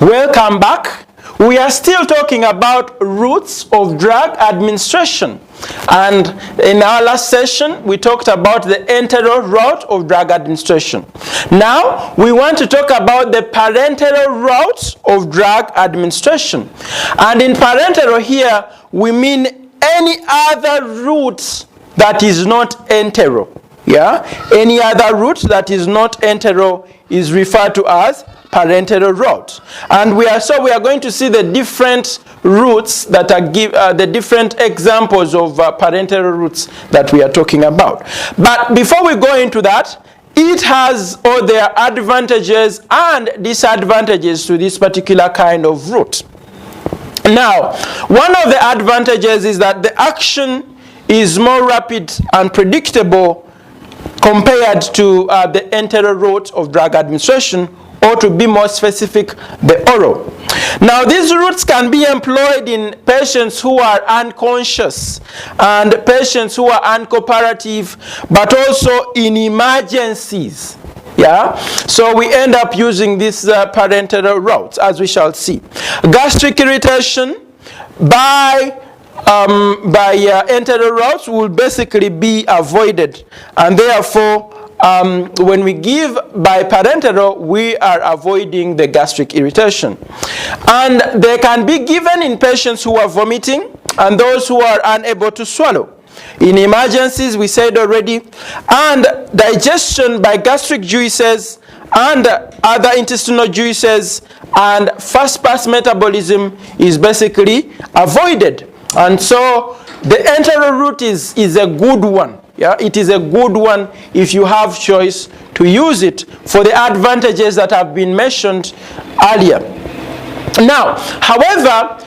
Welcome back. We are still talking about routes of drug administration. And in our last session, we talked about the enteral route of drug administration. Now, we want to talk about the parenteral route of drug administration. And in parenteral here, we mean any other route that is not enteral. Yeah? Any other route that is not enteral is referred to as parenteral route. And we are going to see the different routes that are the different examples of parenteral routes that we are talking about. But before we go into that, it has all their advantages and disadvantages to this particular kind of route. Now, one of the advantages is that the action is more rapid and predictable compared to the enteral route of drug administration, or to be more specific, the oral. Now, these routes can be employed in patients who are unconscious and patients who are uncooperative, but also in emergencies. Yeah, so we end up using these parenteral routes, as we shall see. Gastric irritation by enteral routes will basically be avoided, and therefore when we give by parenteral, we are avoiding the gastric irritation. And they can be given in patients who are vomiting and those who are unable to swallow. In emergencies, we said already, and digestion by gastric juices and other intestinal juices and fast-pass metabolism is basically avoided. And so the enteral route is a good one. Yeah, it is a good one if you have choice to use it for the advantages that have been mentioned earlier. Now, however,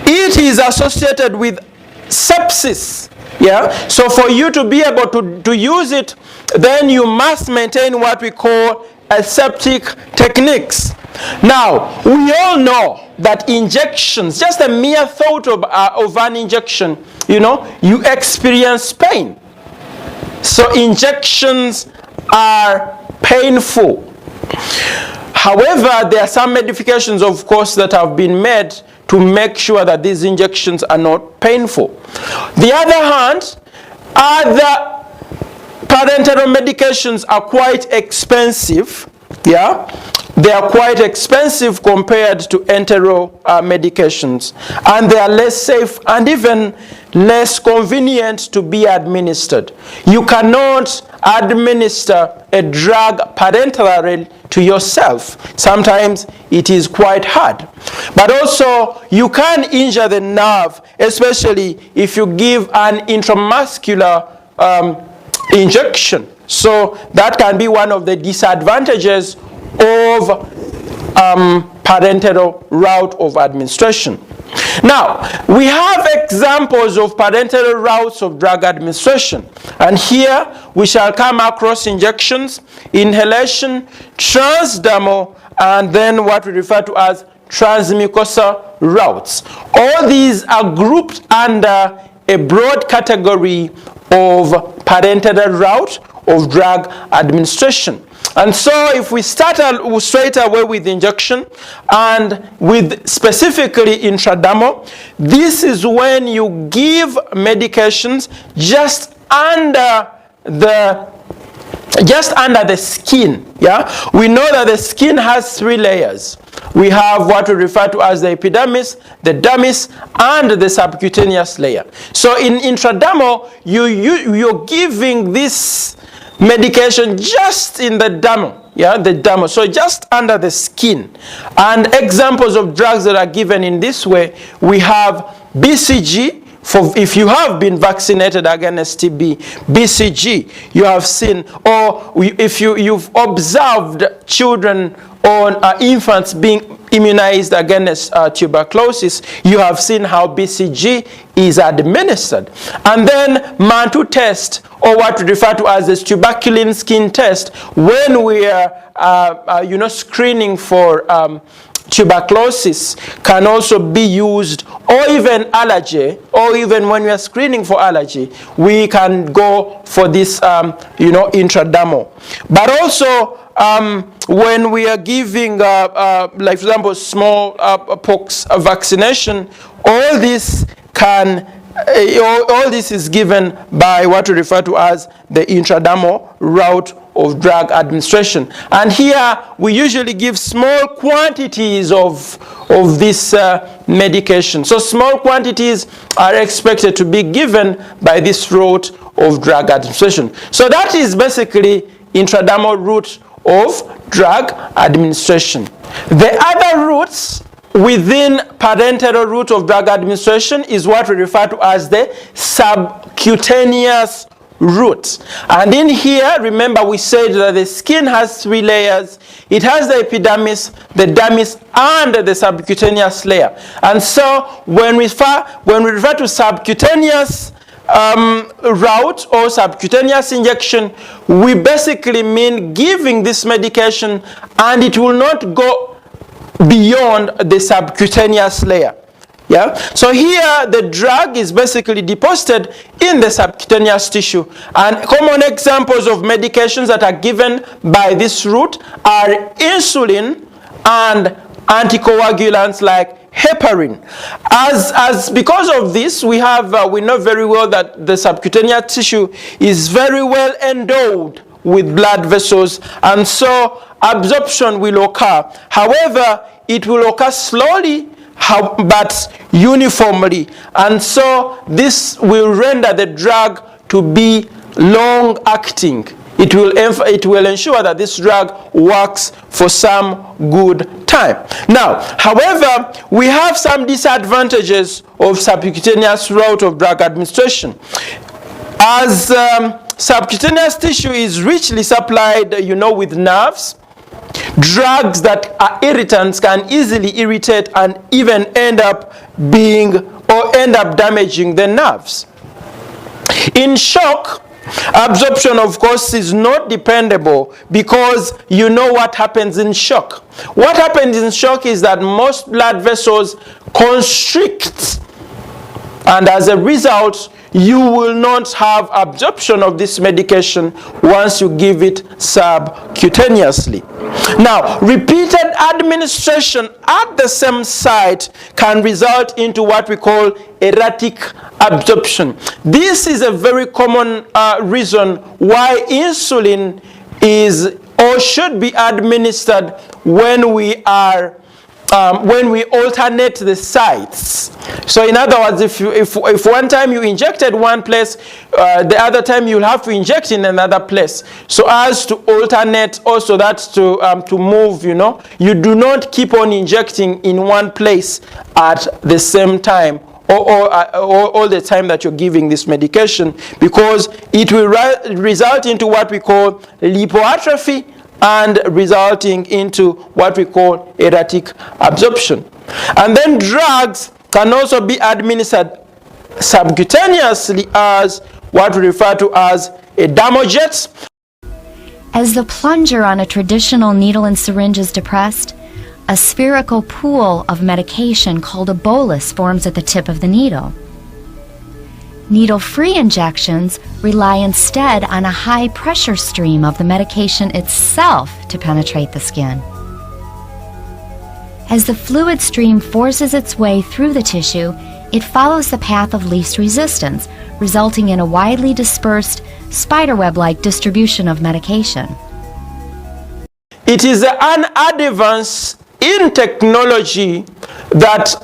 it is associated with sepsis. Yeah, so for you to be able to use it, then you must maintain what we call aseptic techniques. Now, we all know that injections, just a mere thought of an injection, you experience pain. So injections are painful. However, there are some modifications, of course, that have been made to make sure that these injections are not painful. The other hand, other parenteral medications are quite expensive. Yeah, they are quite expensive compared to enteral medications, and they are less safe and even less convenient to be administered. You cannot administer a drug parenterally to yourself. Sometimes it is quite hard. But also, you can injure the nerve, especially if you give an intramuscular injection. So that can be one of the disadvantages of parenteral route of administration. Now, we have examples of parenteral routes of drug administration. And here we shall come across injections, inhalation, transdermal, and then what we refer to as transmucosal routes. All these are grouped under a broad category of parenteral route of drug administration. And so if we start straight away with injection and with specifically intradermal, this is when you give medications just under the skin. Yeah, we know that the skin has 3 layers. We have what we refer to as the epidermis, the dermis, and the subcutaneous layer. So in intradermal, you're giving this medication just in the dermal, the dermal, so just under the skin. And examples of drugs that are given in this way, we have BCG, for if you have been vaccinated against TB, BCG, you have seen, or if you've observed children or infants being immunized against tuberculosis, you have seen how BCG is administered. And then Mantoux test, or what we refer to as the tuberculin skin test, when we are screening for tuberculosis can also be used, or even allergy, or even when we are screening for allergy, we can go for this, intradermal. But also, when we are giving, like for example, smallpox vaccination, all this is given by what we refer to as the intradermal route of drug administration. And here we usually give small quantities of this medication. So small quantities are expected to be given by this route of drug administration. So that is basically intradermal route of drug administration. The other routes within parenteral route of drug administration is what we refer to as the subcutaneous route. And in here, remember we said that the skin has 3 layers. It has the epidermis, the dermis, and the subcutaneous layer. And so when we refer to subcutaneous route or subcutaneous injection, we basically mean giving this medication and it will not go beyond the subcutaneous layer. Yeah. So here the drug is basically deposited in the subcutaneous tissue, and common examples of medications that are given by this route are insulin and anticoagulants like heparin. As because of this, we know very well that the subcutaneous tissue is very well endowed with blood vessels, and so absorption will occur. However, it will occur slowly but uniformly, and so this will render the drug to be long acting. It will ensure that this drug works for some good time. Now, however, we have some disadvantages of subcutaneous route of drug administration. As subcutaneous tissue is richly supplied, with nerves, drugs that are irritants can easily irritate and even end up damaging the nerves. In shock, absorption, of course, is not dependable, because you know what happens in shock. What happens in shock is that most blood vessels constrict, and as a result, you will not have absorption of this medication once you give it subcutaneously. Now, repeated administration at the same site can result into what we call erratic absorption. This is a very common reason why insulin is or should be administered when we alternate the sites. So in other words, if one time you injected one place, the other time you'll have to inject in another place. So as to alternate, also that's to move, you do not keep on injecting in one place at the same time or all the time that you're giving this medication, because it will result into what we call lipoatrophy and resulting into what we call erratic absorption. And then drugs can also be administered subcutaneously as what we refer to as a dermojet. As the plunger on a traditional needle and syringe is depressed, a spherical pool of medication called a bolus forms at the tip of the needle. Needle-free injections rely instead on a high-pressure stream of the medication itself to penetrate the skin. As the fluid stream forces its way through the tissue, it follows the path of least resistance, resulting in a widely dispersed, spiderweb-like distribution of medication. It is an advance in technology that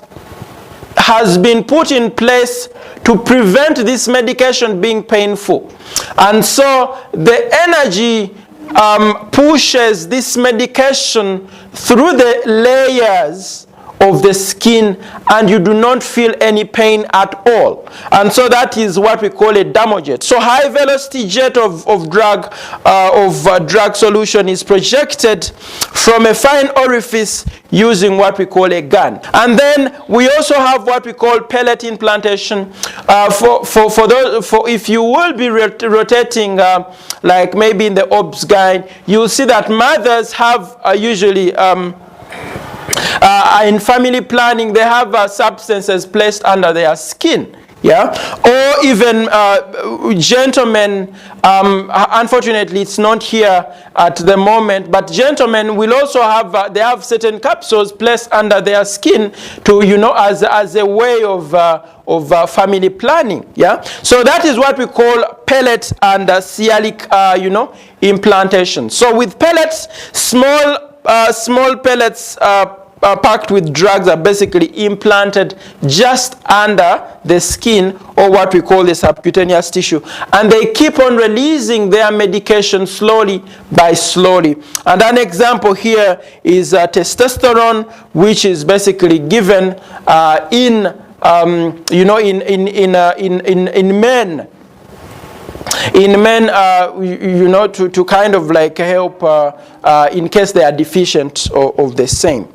has been put in place to prevent this medication being painful. And so the energy pushes this medication through the layers of the skin, and you do not feel any pain at all. And so that is what we call a dermojet. So high velocity jet of drug solution is projected from a fine orifice using what we call a gun. And then we also have what we call pellet implantation. For if you will be rotating like maybe in the OBS guide, you'll see that mothers have usually In family planning, they have substances placed under their skin. Yeah, or even gentlemen, unfortunately it's not here at the moment, but gentlemen will also have, they have certain capsules placed under their skin to, you know, as a way of family planning. Yeah, so that is what we call pellet and cealic, you know, implantation. So with pellets, small pellets packed with drugs are basically implanted just under the skin, or what we call the subcutaneous tissue, and they keep on releasing their medication slowly by slowly. And an example here is testosterone, which is basically given in you know, in men. In men, you know, to kind of like help in case they are deficient of the same.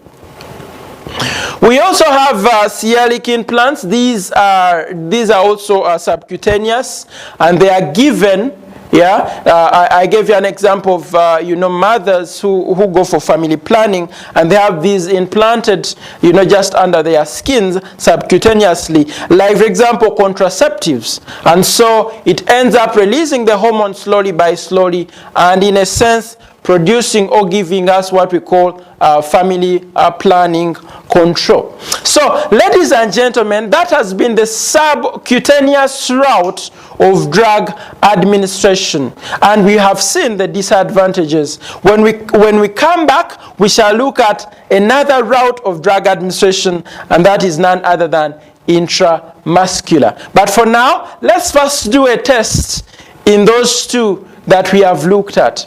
We also have cealic implants. These are also subcutaneous, and they are given. Yeah, I gave you an example of you know, mothers who go for family planning, and they have these implanted, you know, just under their skins subcutaneously, like for example contraceptives, and so it ends up releasing the hormone slowly by slowly, and in a sense producing or giving us what we call family planning control. So, ladies and gentlemen, that has been the subcutaneous route of drug administration, and we have seen the disadvantages. When we come back, we shall look at another route of drug administration, and that is none other than intramuscular. But for now, let's first do a test in those two that we have looked at.